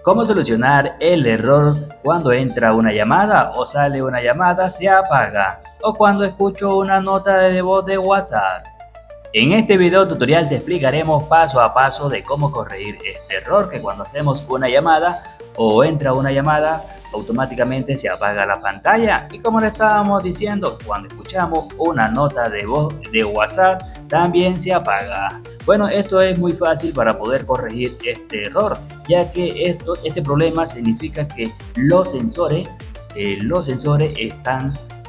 ¿Cómo solucionar el error cuando entra una llamada o sale una llamada, se apaga? O cuando escucho una nota de voz de WhatsApp. En este video tutorial te explicaremos paso a paso de cómo corregir este error que cuando hacemos una llamada o entra una llamada automáticamente se apaga la pantalla, y como le estábamos diciendo, cuando escuchamos una nota de voz de WhatsApp también se apaga. Bueno, esto es muy fácil para poder corregir este error, ya que este problema significa que los sensores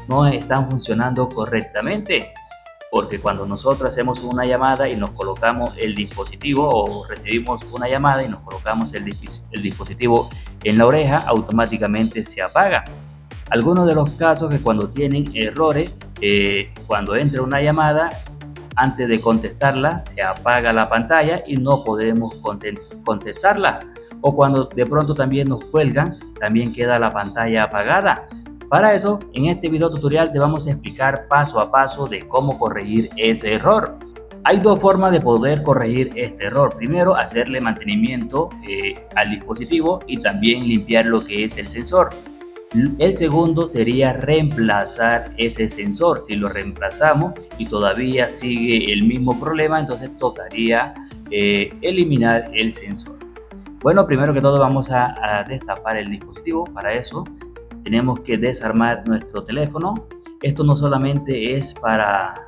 no están funcionando correctamente, porque cuando nosotros hacemos una llamada y nos colocamos el dispositivo, o recibimos una llamada y nos colocamos el dispositivo en la oreja, automáticamente se apaga. Algunos de los casos que cuando tienen errores, cuando entra una llamada, antes de contestarla se apaga la pantalla y no podemos contestarla, o cuando de pronto también nos cuelgan, también queda la pantalla apagada. Para eso, en este video tutorial te vamos a explicar paso a paso de cómo corregir ese error. Hay dos formas de poder corregir este error. Primero, hacerle mantenimiento al dispositivo y también limpiar lo que es el sensor. El segundo sería reemplazar ese sensor. Si lo reemplazamos y todavía sigue el mismo problema, entonces tocaría eliminar el sensor. Bueno, primero que todo vamos a destapar el dispositivo. Para eso tenemos que desarmar nuestro teléfono. Esto no solamente es para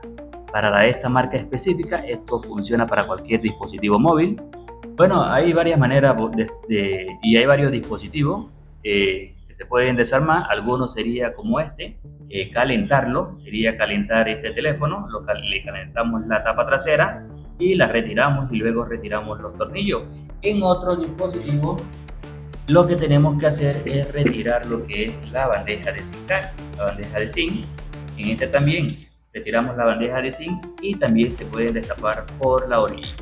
esta marca específica, esto funciona para cualquier dispositivo móvil. Bueno, hay varias maneras y hay varios dispositivos que se pueden desarmar. Algunos sería como este, calentarlo, sería calentar este teléfono, le calentamos la tapa trasera y la retiramos, y luego retiramos los tornillos. En otro dispositivo, lo que tenemos que hacer es retirar lo que es la bandeja de zinc, En este también retiramos la bandeja de zinc y también se puede destapar por la orilla.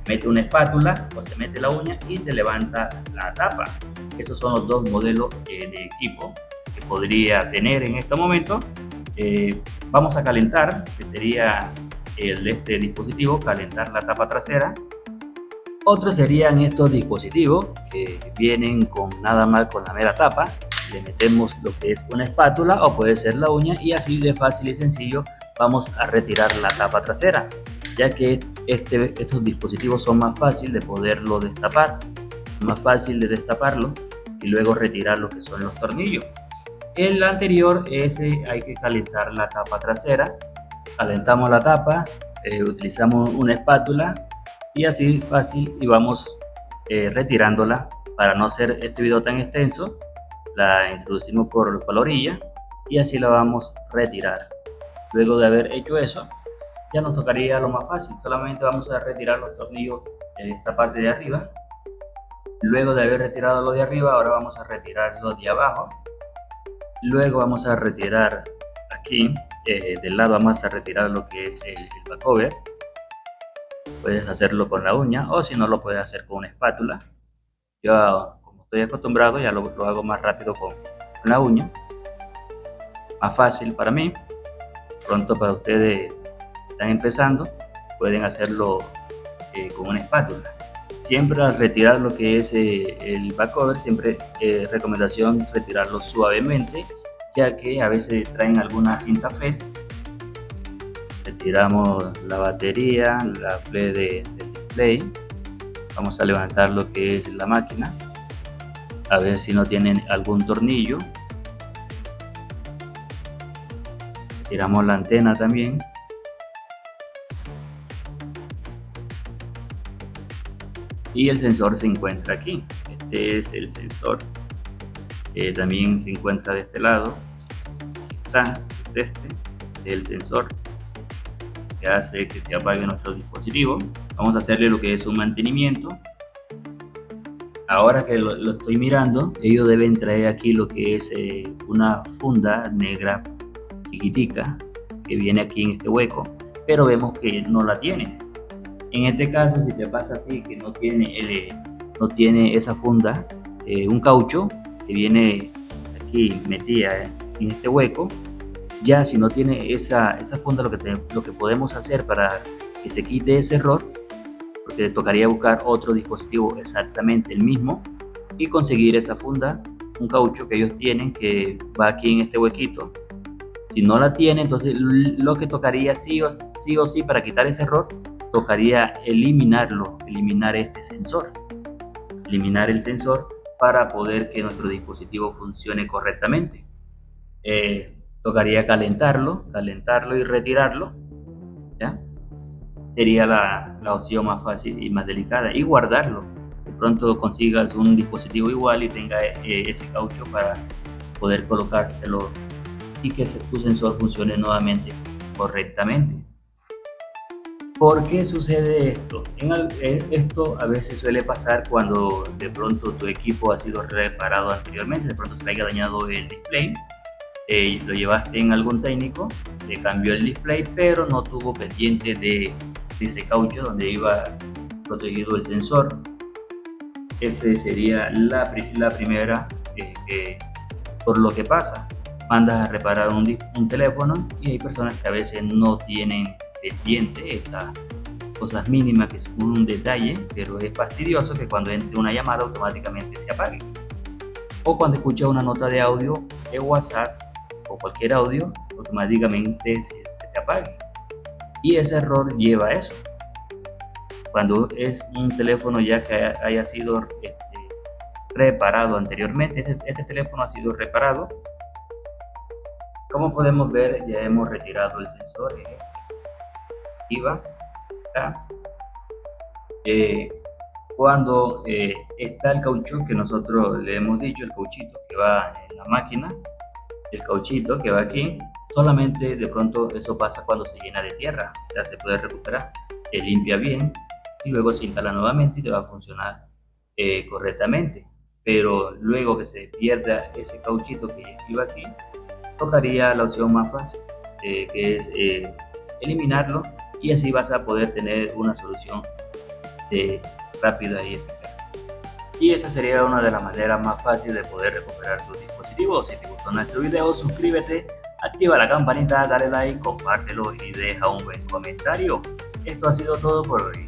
Mete una espátula o se mete la uña y se levanta la tapa. Esos son los dos modelos de equipo que podría tener en este momento. Vamos a calentar, que sería este dispositivo, calentar la tapa trasera. Otros serían estos dispositivos que vienen con nada más con la mera tapa. Le metemos lo que es una espátula o puede ser la uña, y así de fácil y sencillo vamos a retirar la tapa trasera, ya que estos dispositivos son más fácil de poderlo destapar, más fácil de destaparlo y luego retirar lo que son los tornillos. El anterior, ese hay que calentar la tapa trasera. Calentamos la tapa, utilizamos una espátula y así fácil, y vamos retirándola. Para no hacer este video tan extenso, la introducimos por la orilla y así la vamos a retirar. Luego de haber hecho eso, ya nos tocaría lo más fácil. Solamente vamos a retirar los tornillos de esta parte de arriba. Luego de haber retirado los de arriba, ahora vamos a retirar los de abajo. Luego vamos a retirar aquí del lado, vamos a retirar lo que es el backover. Puedes hacerlo con la uña, o si no lo puedes hacer con una espátula. Yo, como estoy acostumbrado, ya lo hago más rápido con la uña, más fácil para mí. Pronto, para ustedes están empezando, pueden hacerlo con una espátula. Siempre al retirar lo que es el backover, siempre recomendación retirarlo suavemente, ya que a veces traen alguna cinta flex. Retiramos la batería, la flex del display. Vamos a levantar lo que es la máquina, a ver si no tienen algún tornillo. Tiramos la antena también. Y el sensor se encuentra aquí. Este es el sensor. También se encuentra de este lado. Es el sensor que hace que se apague nuestro dispositivo. Vamos a hacerle lo que es un mantenimiento. Ahora que lo estoy mirando, ellos deben traer aquí lo que es una funda negra chiquitica que viene aquí en este hueco, pero vemos que no la tiene. En este caso, si te pasa a ti que no tiene esa funda, un caucho que viene aquí metida en este hueco, ya si no tiene esa funda, lo que podemos hacer para que se quite ese error, porque tocaría buscar otro dispositivo exactamente el mismo, y conseguir esa funda, un caucho que ellos tienen que va aquí en este huequito. Si no la tiene, entonces lo que tocaría sí o sí para quitar ese error, tocaría eliminar este sensor, eliminar el sensor para poder que nuestro dispositivo funcione correctamente. Tocaría calentarlo y retirarlo, ¿ya? Sería la opción más fácil y más delicada, y guardarlo. De pronto consigas un dispositivo igual y tenga ese caucho para poder colocárselo y que tu sensor funcione nuevamente correctamente. ¿Por qué sucede esto? Esto a veces suele pasar cuando de pronto tu equipo ha sido reparado anteriormente, de pronto se le haya dañado el display, lo llevaste en algún técnico, le cambió el display, pero no tuvo pendiente de ese caucho donde iba protegido el sensor. Esa sería la primera por lo que pasa. Mandas a reparar un teléfono y hay personas que a veces no tienen pendiente esas cosas mínimas que son un detalle, pero es fastidioso que cuando entre una llamada automáticamente se apague. O cuando escuchas una nota de audio de WhatsApp o cualquier audio, automáticamente se te apague. Y ese error lleva a eso. Cuando es un teléfono ya que haya sido reparado anteriormente, este teléfono ha sido reparado. Como podemos ver, ya hemos retirado el sensor acá. Cuando está el caucho que nosotros le hemos dicho, el cauchito que va en la máquina, el cauchito que va aquí, solamente de pronto eso pasa cuando se llena de tierra, o sea, se puede recuperar, se limpia bien y luego se instala nuevamente y te va a funcionar correctamente. Pero luego que se pierda ese cauchito que iba aquí, tocaría la opción más fácil, que es eliminarlo, y así vas a poder tener una solución rápida y eficaz. Y esta sería una de las maneras más fáciles de poder recuperar tu dispositivo. Si te gustó nuestro video, suscríbete, activa la campanita, dale like, compártelo y deja un buen comentario. Esto ha sido todo por hoy.